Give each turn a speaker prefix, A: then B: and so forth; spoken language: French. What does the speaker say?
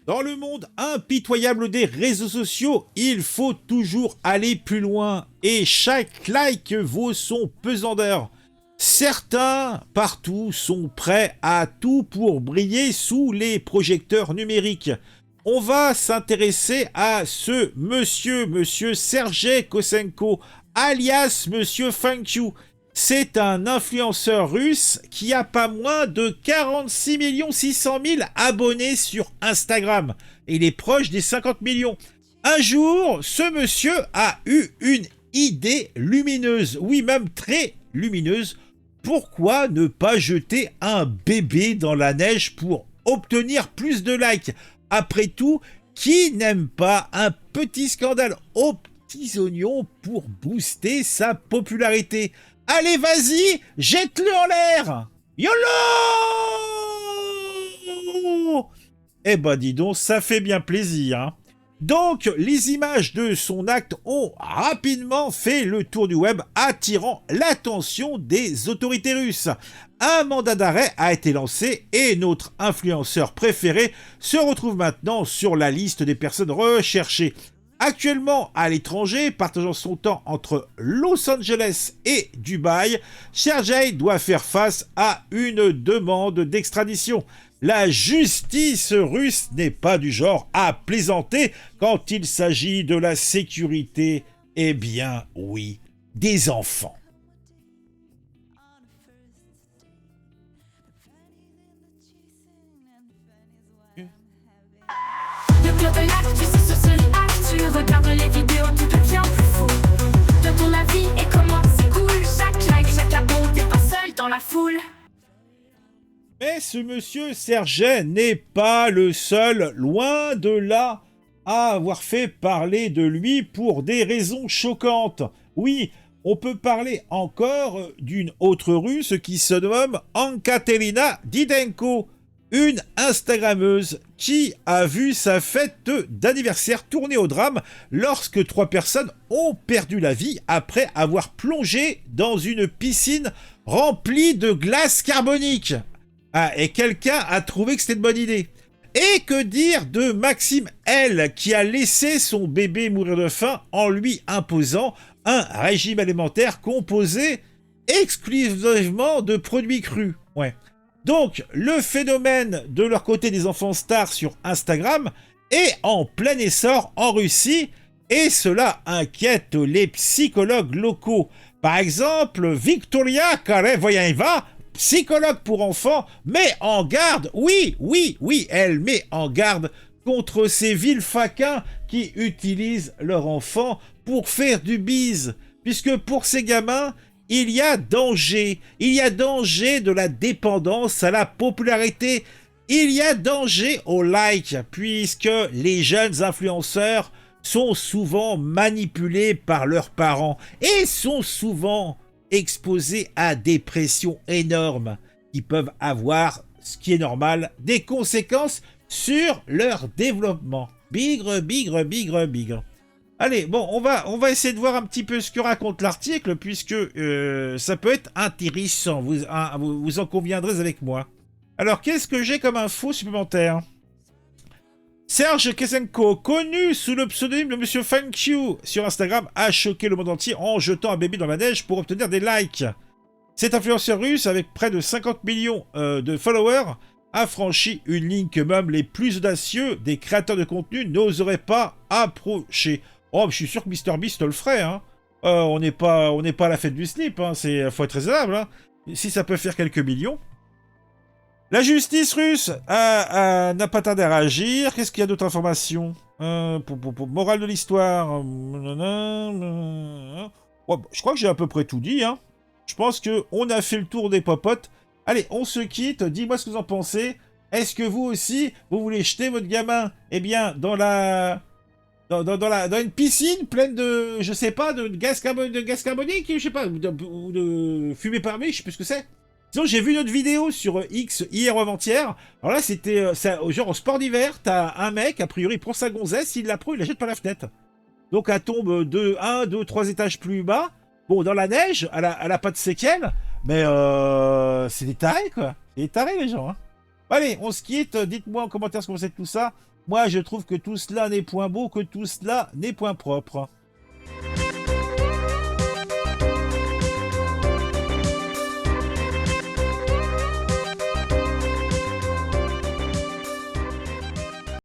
A: Dans le monde impitoyable des réseaux sociaux, il faut toujours aller plus loin et chaque like vaut son pesant d'or. Certains, partout, sont prêts à tout pour briller sous les projecteurs numériques. On va s'intéresser à ce monsieur Sergei Kosenko, alias monsieur Fangqiu. C'est un influenceur russe qui a pas moins de 46 600 000 abonnés sur Instagram. Et il est proche des 50 millions. Un jour, ce monsieur a eu une idée lumineuse, oui même très lumineuse. Pourquoi ne pas jeter un bébé dans la neige pour obtenir plus de likes? Après tout, qui n'aime pas un petit scandale aux petits oignons pour booster sa popularité? Allez, vas-y, jette-le en l'air! YOLO! Eh ben, dis donc, ça fait bien plaisir, hein. Donc, les images de son acte ont rapidement fait le tour du web, attirant l'attention des autorités russes. Un mandat d'arrêt a été lancé et notre influenceur préféré se retrouve maintenant sur la liste des personnes recherchées. Actuellement à l'étranger, partageant son temps entre Los Angeles et Dubaï, Sergei doit faire face à une demande d'extradition. La justice russe n'est pas du genre à plaisanter quand il s'agit de la sécurité, eh bien oui, des enfants.
B: Tu regardes les vidéos, tout devient plus fou. De ton avis et comment c'est cool. Chaque like, chaque abon, t'es pas seul dans la foule.
A: Mais ce monsieur Sergei n'est pas le seul, loin de là, à avoir fait parler de lui pour des raisons choquantes. Oui, on peut parler encore d'une autre russe qui se nomme Ankaterina Didenko, une Instagrammeuse qui a vu sa fête d'anniversaire tourner au drame lorsque 3 personnes ont perdu la vie après avoir plongé dans une piscine remplie de glace carbonique. Ah, et quelqu'un a trouvé que c'était une bonne idée. Et que dire de Maxime L, qui a laissé son bébé mourir de faim en lui imposant un régime alimentaire composé exclusivement de produits crus. Ouais. Donc, le phénomène de leur côté des enfants stars sur Instagram est en plein essor en Russie et cela inquiète les psychologues locaux. Par exemple, Victoria Karevoyeva, psychologue pour enfants, met en garde, oui, elle met en garde contre ces vils faquins qui utilisent leurs enfants pour faire du bise. Puisque pour ces gamins, il y a danger de la dépendance à la popularité, il y a danger au like, puisque les jeunes influenceurs sont souvent manipulés par leurs parents et sont souvent exposés à des pressions énormes qui peuvent avoir, ce qui est normal, des conséquences sur leur développement. Bigre. Allez, bon, on va essayer de voir un petit peu ce que raconte l'article, puisque ça peut être intéressant, vous en conviendrez avec moi. Alors, qu'est-ce que j'ai comme info supplémentaire? Serge Kosenko, connu sous le pseudonyme de Monsieur Fangqiu sur Instagram, a choqué le monde entier en jetant un bébé dans la neige pour obtenir des likes. Cet influenceur russe, avec près de 50 millions de followers, a franchi une ligne que même les plus audacieux des créateurs de contenu n'oseraient pas approcher. Oh, je suis sûr que MrBeast le ferait, hein. On n'est pas à la fête du slip, hein. Faut être raisonnable, hein. Si ça peut faire quelques millions. La justice russe n'a pas tardé à réagir. Qu'est-ce qu'il y a d'autres informations? Morale de l'histoire. Ouais, je crois que j'ai à peu près tout dit, hein. Je pense qu'on a fait le tour des popotes. Allez, on se quitte. Dis-moi ce que vous en pensez. Est-ce que vous aussi, vous voulez jeter votre gamin, eh bien, dans une piscine pleine de, je sais pas, de gaz carbonique, je sais pas, ou de fumée parmée, je sais plus ce que c'est. Sinon, j'ai vu une autre vidéo sur X hier ou avant-hier. Alors là, c'était genre au sport d'hiver, t'as un mec, a priori, il prend sa gonzesse, il la prend, il la jette par la fenêtre. Donc elle tombe 1, 2, 3 étages plus bas. Bon, dans la neige, elle a pas de séquelles, mais c'est des tarés, quoi. C'est des tarés, les gens, hein. Allez, on se quitte. Dites-moi en commentaire ce que vous pensez de tout ça. Moi, je trouve que tout cela n'est point beau, que tout cela n'est point propre.